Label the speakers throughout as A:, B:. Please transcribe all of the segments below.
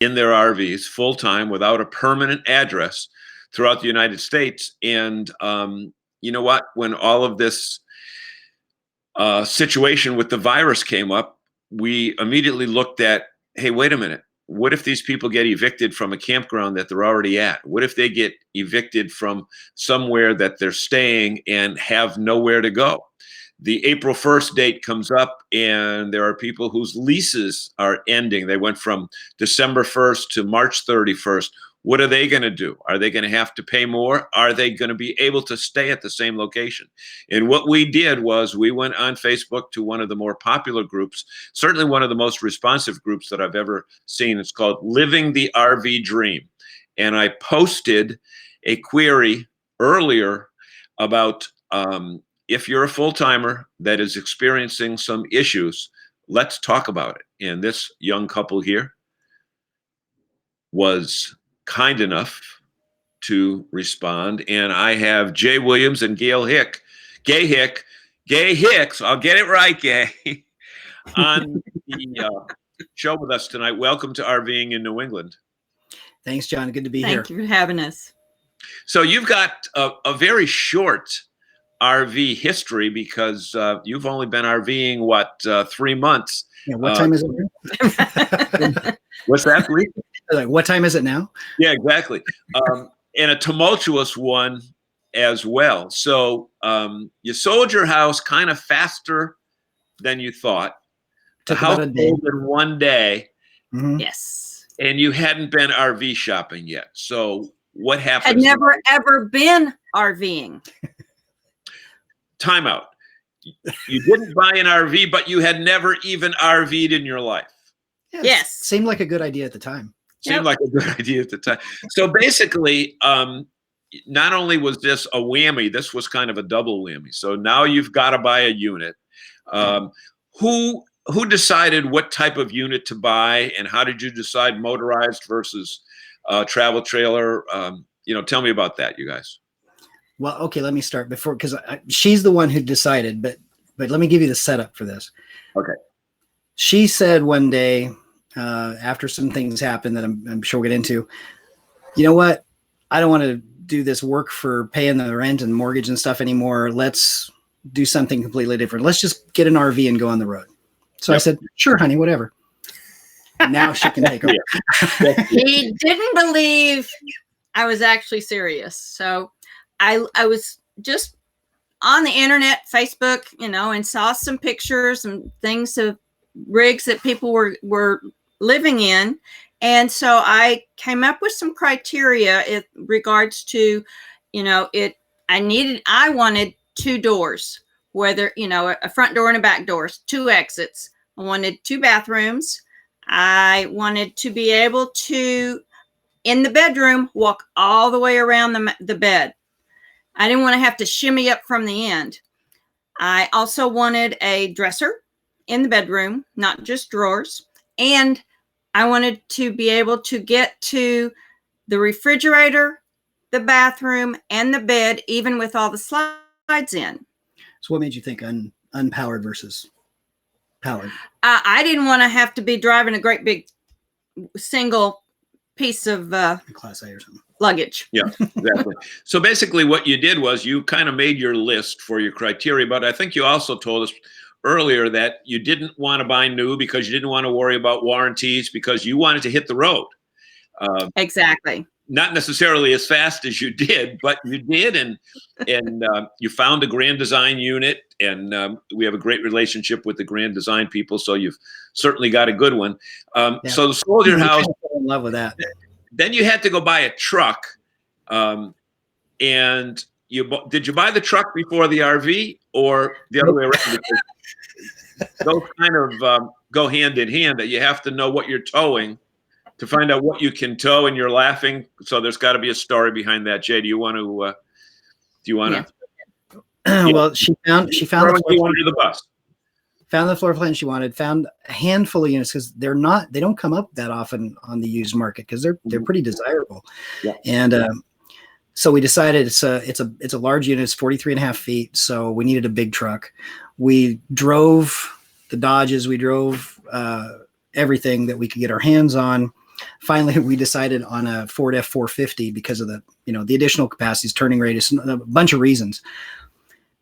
A: in their RVs full time without a permanent address throughout the United States. And you know what? When all of this situation with the virus came up, we immediately looked at, hey, wait a minute. What if these people get evicted from a campground that they're already at? What if they get evicted from somewhere that they're staying and have nowhere to go? The April 1st date comes up, and there are people whose leases are ending. They went from December 1st to March 31st. What are they going to do? Are they going to have to pay more? Are they going to be able to stay at the same location? And what we did was we went on Facebook to one of the more popular groups, certainly one of the most responsive groups that I've ever seen. It's called Living the RV Dream. And I posted a query earlier about if you're a full-timer that is experiencing some issues, let's talk about it. And this young couple here was kind enough to respond. And I have Jay Williams and Gaye Hicks, I'll get it right, Gaye, on the show with us tonight. Welcome to RVing in New England.
B: Thanks, John. Good to be here.
C: Thank you for having us.
A: So you've got a very short RV history because you've only been RVing, what, 3 months?
B: Yeah, what time is it?
A: What's that, Lee?
B: Like, what time is it now?
A: Yeah, exactly. And a tumultuous one as well. So you sold your house kind of faster than you thought. The house sold in one day.
B: Mm-hmm.
C: Yes.
A: And you hadn't been RV shopping yet. So what happened?
C: Had never, ever been RVing.
A: Time out. You didn't buy an RV, but you had never even RV'd in your life.
B: Yeah,
C: yes.
B: Seemed like a good idea at the time.
A: Seemed like a good idea at the time. So basically, not only was this a whammy, this was kind of a double whammy. So now you've got to buy a unit. Who decided what type of unit to buy, and how did you decide motorized versus travel trailer? Tell me about that, you guys.
B: Well, okay, let me start because she's the one who decided, but let me give you the setup for this.
A: Okay.
B: She said one day, after some things happened that I'm sure we'll get into, you know what? I don't want to do this work for paying the rent and mortgage and stuff anymore. Let's do something completely different. Let's just get an RV and go on the road. So I said, sure, honey, whatever. Now she can take over.
C: He didn't believe I was actually serious. So I was just on the internet, Facebook, and saw some pictures and things of rigs that people were living in. And so I came up with some criteria in regards to, I wanted 2 doors, whether, a front door and a back door, 2 exits. I wanted 2 bathrooms. I wanted to be able to, in the bedroom, walk all the way around the bed. I didn't want to have to shimmy up from the end. I also wanted a dresser in the bedroom, not just drawers. And I wanted to be able to get to the refrigerator, the bathroom, and the bed, even with all the slides in.
B: So what made you think unpowered versus powered?
C: I didn't want to have to be driving a great big single piece of
B: Class A or something.
C: Luggage.
A: Yeah, exactly. So basically what you did was you kind of made your list for your criteria, but I think you also told us earlier that you didn't want to buy new because you didn't want to worry about warranties because you wanted to hit the road.
C: Exactly.
A: Not necessarily as fast as you did, but you did, and you found a Grand Design unit, and we have a great relationship with the Grand Design people, so you've certainly got a good one. So the Soldier House.
B: I'm in love with that.
A: Then you had to go buy a truck, and did you buy the truck before the RV or the other way around? Those kind of go hand in hand. That you have to know what you're towing to find out what you can tow, and you're laughing. So there's got to be a story behind that. Jay, do you want to?
B: Well, she found the floor
A: under the bus.
B: Found the floor plan she wanted. Found a handful of units because they don't come up that often on the used market because they're pretty desirable.
A: Yeah.
B: And so we decided it's a large unit. It's 43.5 feet. So we needed a big truck. We drove the Dodges. We drove everything that we could get our hands on. finally we decided on a Ford F450 because of the, the additional capacities, turning radius, a bunch of reasons.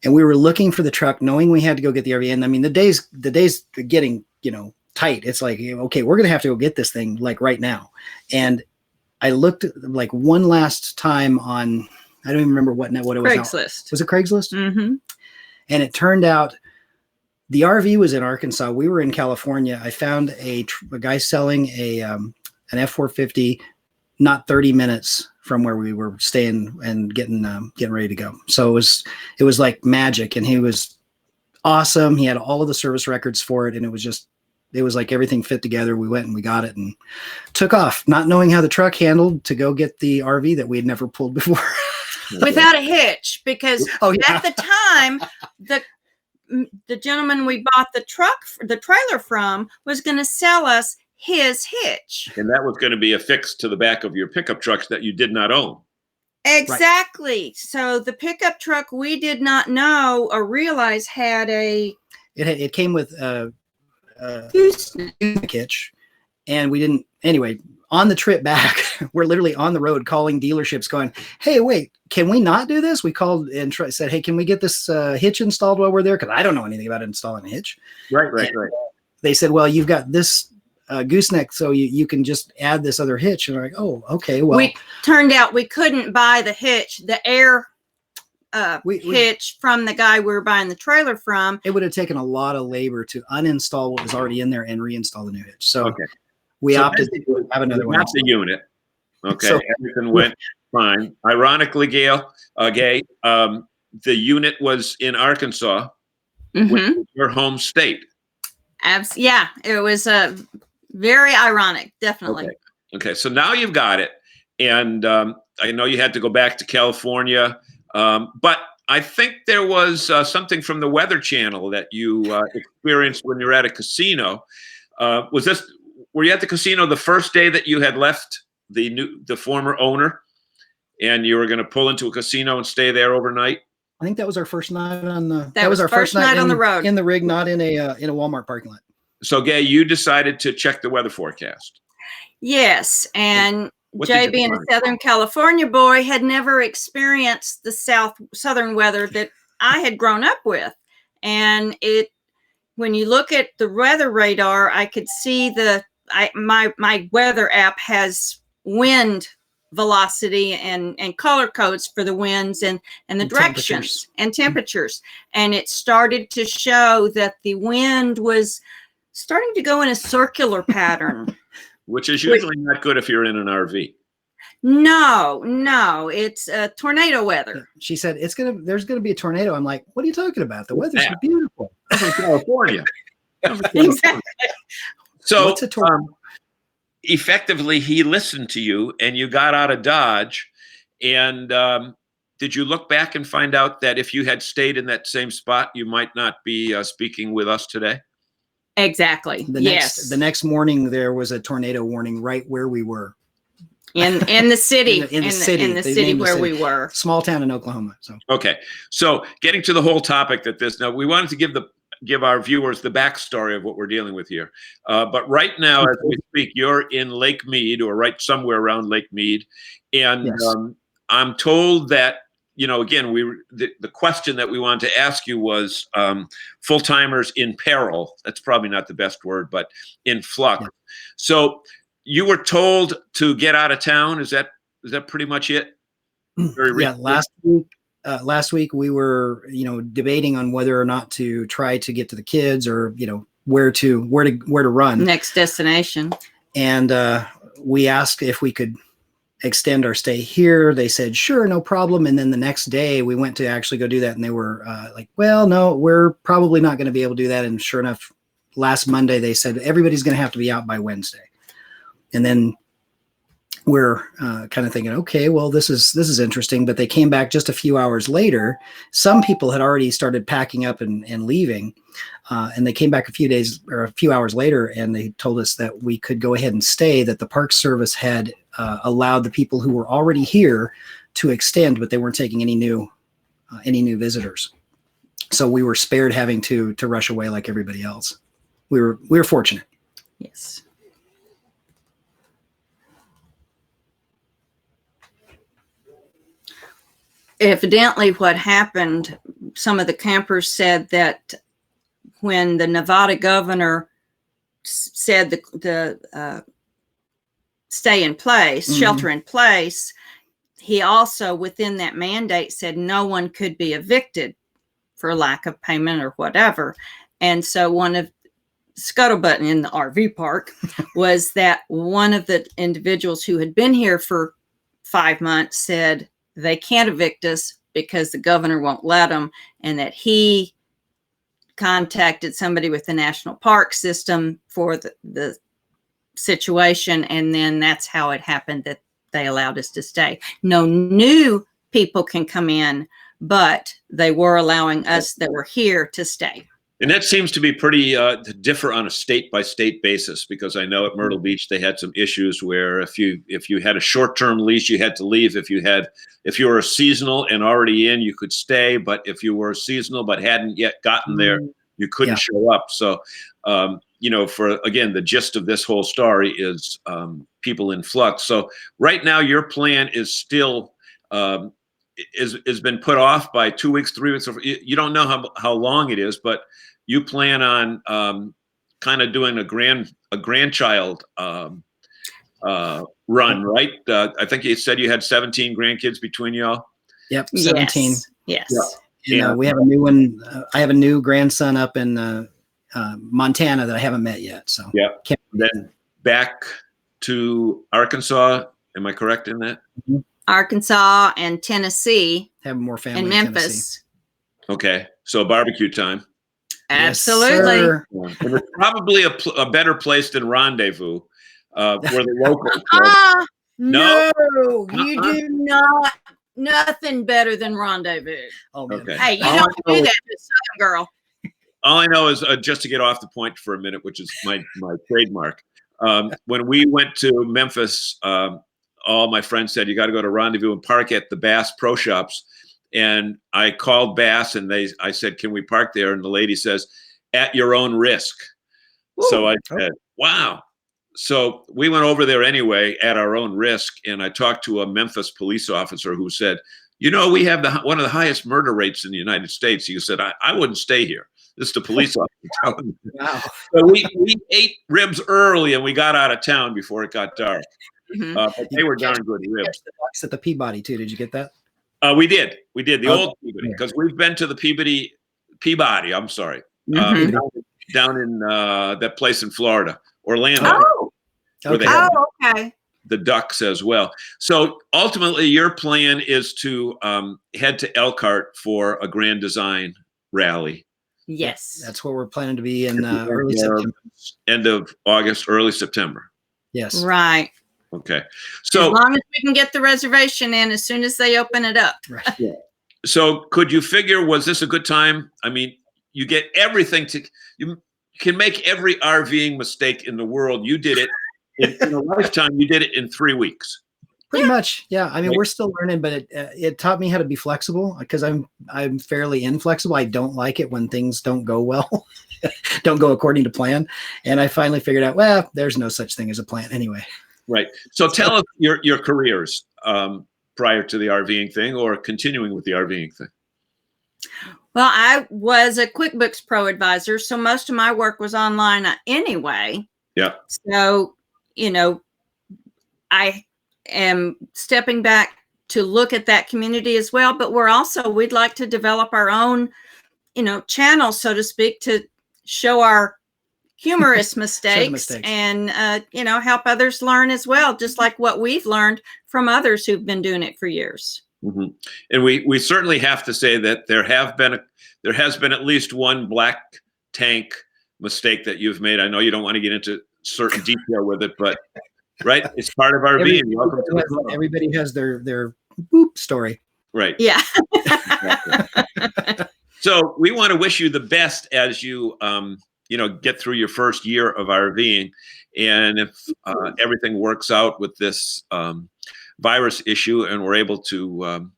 B: And we were looking for the truck, knowing we had to go get the RV. And I mean, the days are getting, tight. It's like, okay, we're going to have to go get this thing like right now. And I looked like one last time on, I don't even remember what it was.
C: Craigslist.
B: Was it Craigslist?
C: Mm-hmm.
B: And it turned out the RV was in Arkansas. We were in California. I found a guy selling an F450, not 30 minutes from where we were staying and getting ready to go. So it was like magic, and he was awesome. He had all of the service records for it, and it was like everything fit together. We went and we got it and took off, not knowing how the truck handled, to go get the RV that we had never pulled before.
C: Without a hitch, because at the time, the gentleman we bought the trailer from was going to sell us his hitch.
A: And that was going to be affixed to the back of your pickup trucks that you did not own.
C: Exactly. Right. So the pickup truck we did not know or realize had
B: it came with a hitch, and we didn't. Anyway, on the trip back, we're literally on the road calling dealerships going, hey, wait, can we not do this? We called and said, hey, can we get this hitch installed while we're there? Because I don't know anything about installing a hitch.
A: Right.
B: They said, well, you've got this gooseneck, so you can just add this other hitch. And we're like, oh, okay. Well,
C: we turned out we couldn't buy the hitch, the air hitch from the guy we were buying the trailer from.
B: It would have taken a lot of labor to uninstall what was already in there and reinstall the new hitch. So we opted to have another one.
A: That's the unit. Okay,
B: so,
A: everything went fine. Ironically, Gaye, the unit was in Arkansas, which was your home state.
C: Yeah, it was very ironic, definitely.
A: Okay, so now you've got it, and I know you had to go back to California, but I think there was something from the Weather Channel that you experienced when you were at a casino. Were you at the casino the first day that you had left the former owner, and you were going to pull into a casino and stay there overnight?
B: I think that was our first night on the.
C: That was our first night on the road
B: in the rig, not in a Walmart parking lot.
A: So, Gaye, you decided to check the weather forecast.
C: Yes, and Jay, being a Southern California boy, had never experienced the southern weather that I had grown up with, and when you look at the weather radar, I could see my weather app has wind velocity and color codes for the winds and the directions and temperatures. And it started to show that the wind was starting to go in a circular pattern.
A: Which is usually not good if you're in an RV.
C: No, it's tornado weather.
B: She said there's gonna be a tornado. I'm like, what are you talking about? The weather's beautiful.
A: I'm from California.
C: Exactly.
A: So
B: what's a tornado?
A: Effectively, he listened to you, and you got out of Dodge. And did you look back and find out that if you had stayed in that same spot, you might not be speaking with us today?
C: Exactly.
B: The next morning, there was a tornado warning right where we were.
C: In the city.
B: in the city
C: where we were.
B: Small town in Oklahoma. So
A: okay. So getting to the whole topic now we wanted to give our viewers the backstory of what we're dealing with here. But right now, as we speak, you're in Lake Mead, or right somewhere around Lake Mead. And yes. I'm told that, again, the question that we wanted to ask you was full-timers in peril. That's probably not the best word, but in flux. Yeah. So you were told to get out of town. Is that pretty much it?
B: Last week we were, debating on whether or not to try to get to the kids, or, where to run.
C: Next destination.
B: And we asked if we could extend our stay here. They said, sure, no problem. And then the next day we went to actually go do that. And they were like, well, no, we're probably not going to be able to do that. And sure enough, last Monday, they said, everybody's going to have to be out by Wednesday. And then we're kind of thinking, okay, well, this is interesting. But they came back just a few hours later. Some people had already started packing up and leaving. And they came back a few hours later, and they told us that we could go ahead and stay, that the Park Service had allowed the people who were already here to extend, but they weren't taking any new visitors. So we were spared having to rush away like everybody else. We were fortunate.
C: Yes. evidently what happened, some of the campers said that when the Nevada governor said the stay in place, shelter in place, he also within that mandate said no one could be evicted for lack of payment or whatever. And so one of scuttlebutt in the RV park was that one of the individuals who had been here for 5 months said they can't evict us because the governor won't let them, and that he contacted somebody with the national park system for the situation, and then that's how it happened that they allowed us to stay. No new people can come in, but they were allowing us that were here to stay.
A: And that seems to be pretty differ on a state by state basis, because I know at Myrtle Beach they had some issues where if you had a short-term lease, you had to leave. If you were a seasonal and already in, you could stay. But if you were seasonal but hadn't yet gotten there, you couldn't show up. So, for again, the gist of this whole story is people in flux. So right now, your plan is still is been put off by 2 weeks, 3 weeks. You don't know how long it is, but you plan on kind of doing a grandchild run, right? I think you said you had 17 grandkids between y'all.
B: Yep, 17.
C: Yes.
B: Yeah. We have a new one. I have a new grandson up in Montana that I haven't met yet. So
A: Then back to Arkansas. Am I correct in that?
B: Mm-hmm.
C: Arkansas and Tennessee.
B: Have more family
C: and
B: in
C: Memphis.
A: Okay, so barbecue time.
C: Absolutely.
B: Yes,
A: And it's probably a better place than Rendezvous, where the locals.
C: No, you do not. Nothing better than Rendezvous.
B: Oh, man.
A: Okay.
C: Hey, you don't do that to Southern girl.
A: All I know is just to get off the point for a minute, which is my trademark. When we went to Memphis, all my friends said, you got to go to Rendezvous and park at the Bass Pro Shops. And I called Bass and I said, can we park there? And the lady says, at your own risk. Ooh, so I said, wow. So we went over there anyway at our own risk. And I talked to a Memphis police officer who said, we have one of the highest murder rates in the United States. He said, I wouldn't stay here. This is the police officer telling me. Wow. So we ate ribs early and we got out of town before it got dark.
C: Mm-hmm.
A: But they were darn good ribs.
B: The box at the Peabody too. Did you get that?
A: We did the old Peabody, because we've been to the Peabody. I'm sorry, down in that place in Florida, Orlando.
C: Oh,
A: where they have
C: okay.
A: The Ducks as well. So ultimately, your plan is to head to Elkhart for a Grand Design rally.
C: Yes,
B: that's where we're planning to be in early September.
A: End of August, early September.
B: Yes.
C: Right.
A: Okay. So
C: as long as we can get the reservation in as soon as they open it up.
B: Right.
A: Yeah. So could you figure, was this a good time? I mean, you get everything you can make every RVing mistake in the world. You did it in a lifetime. You did it in 3 weeks.
B: Pretty much. Yeah. I mean, we're still learning, but it taught me how to be flexible, because I'm fairly inflexible. I don't like it when things don't go well, don't go according to plan. And I finally figured out, well, there's no such thing as a plan anyway.
A: Right. So tell us your careers prior to the RVing thing, or continuing with the RVing thing.
C: Well, I was a QuickBooks Pro advisor, so most of my work was online anyway.
A: Yeah.
C: So, I am stepping back to look at that community as well, but we'd like to develop our own, channel, so to speak, to show our humorous mistakes and help others learn as well, just like what we've learned from others who've been doing it for years.
A: Mm-hmm. And we certainly have to say that there has been at least one black tank mistake that you've made. I know you don't want to get into certain detail with it, but right, it's part of RVing.
B: Everybody has their boop story.
A: Right.
C: Yeah.
A: So we want to wish you the best as you get through your first year of RVing. And if everything works out with this virus issue and we're able to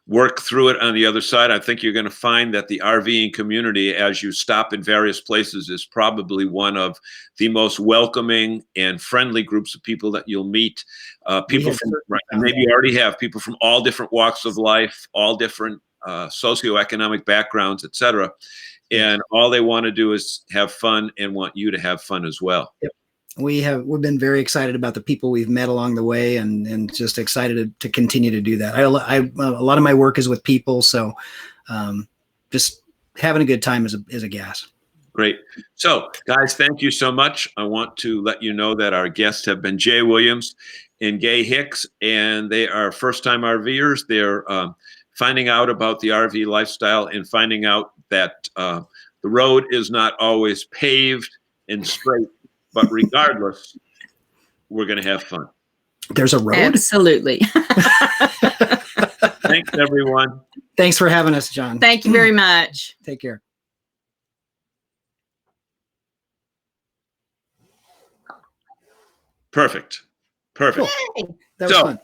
A: work through it on the other side. I think you're going to find that the RVing community, as you stop in various places, is probably one of the most welcoming and friendly groups of people that you'll meet. People from, right, and maybe you already have people from all different walks of life, all different socioeconomic backgrounds, etc. And all they want to do is have fun and want you to have fun as well.
B: Yep. We've been very excited about the people we've met along the way, and just excited to continue to do that. A lot of my work is with people, so just having a good time is a gas.
A: Great. So, guys, thank you so much. I want to let you know that our guests have been Jay Williams and Gaye Hicks, and they are first-time RVers. They're finding out about the RV lifestyle and finding out that the road is not always paved and straight. But regardless, we're going to have fun.
B: There's a road.
C: Absolutely.
A: Thanks, everyone.
B: Thanks for having us, John.
C: Thank you very much.
B: Take care.
A: Perfect. Perfect.
B: Cool. That was fun.